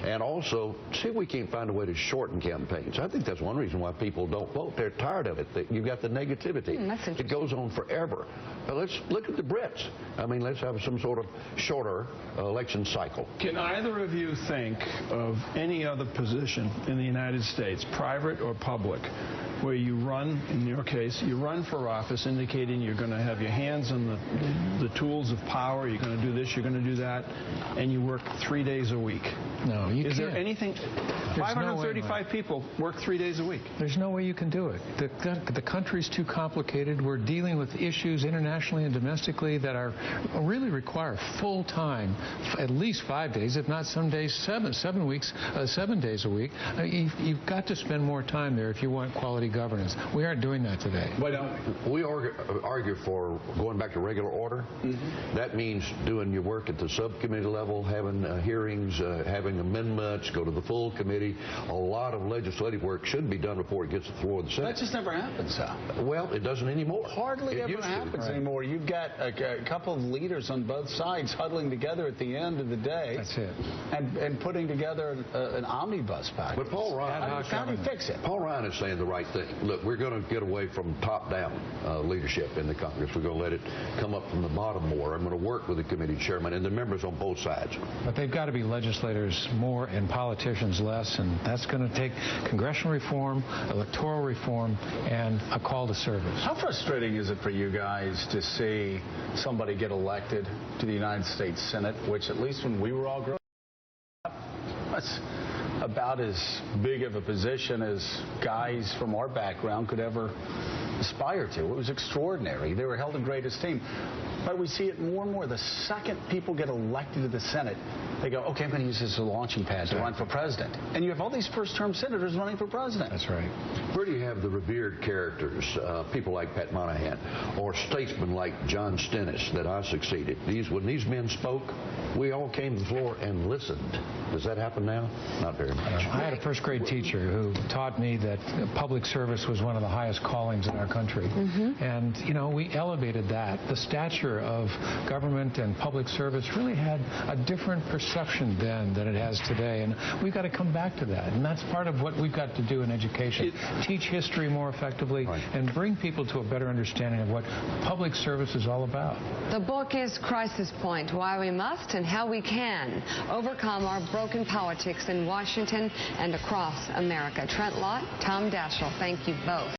And also, see if we can't find a way to shorten campaigns. I think that's one reason why people don't vote. They're tired of it. You've got the negativity. It goes on forever. Now, let's look at the Brits. I mean, let's have some sort of shorter election cycle. Can either of you think of any other position in the United States, private or public, where you run, in your case, you run for office indicating you're going to have your hands on the tools of power, you're going to do this, you're going to do that, and you work 3 days a week? No, you can't. Is there anything? 535 people work 3 days a week. There's no way you can do it. The country's too complicated. We're dealing with issues internationally and domestically that really require full time, at least 5 days, if not some days 7 days a week. You've got to spend more time there if you want quality governance. We aren't doing that today. Why don't we argue for going back to regular order? That means doing your work at the subcommittee level, having hearings, having amendments, go to the full committee. A lot of legislative work should be done before it gets to the floor of the Senate. That just never happens, Sal. Well, it doesn't anymore. Hardly ever happens anymore. You've got a couple of leaders on both sides huddling together at the end of the day. That's it. And putting together an omnibus package. But Paul Ryan, how do you fix it? Paul Ryan is saying the right thing. Look, we're going to get away from top-down leadership in the Congress. We're going to let it come up from the bottom more. I'm going to work with the committee chairman and the members on both sides. But they've got to be legislators more and politicians less, and that's going to take congressional reform, electoral reform, and a call to service. How frustrating is it for you guys to see somebody get elected to the United States Senate, which at least when we were all growing up, that's about as big of a position as guys from our background could ever aspire to. It was extraordinary. They were held in great esteem. But we see it more and more. The second people get elected to the Senate, they go, okay, I'm going to use this as a launching pad to run for president. And you have all these first-term senators running for president. That's right. Where do you have the revered characters, people like Pat Monahan, or statesmen like John Stennis that I succeeded? When these men spoke, we all came to the floor and listened. Does that happen now? Not very much. I had a first-grade teacher who taught me that public service was one of the highest callings in our country. And, you know, we elevated that. The stature of government and public service really had a different perception then than it has today. And we've got to come back to that. And that's part of what we've got to do in education. Teach history more effectively and bring people to a better understanding of what public service is all about. The book is Crisis Point, Why We Must and How We Can Overcome Our Broken Politics in Washington and Across America. Trent Lott, Tom Daschle, thank you both.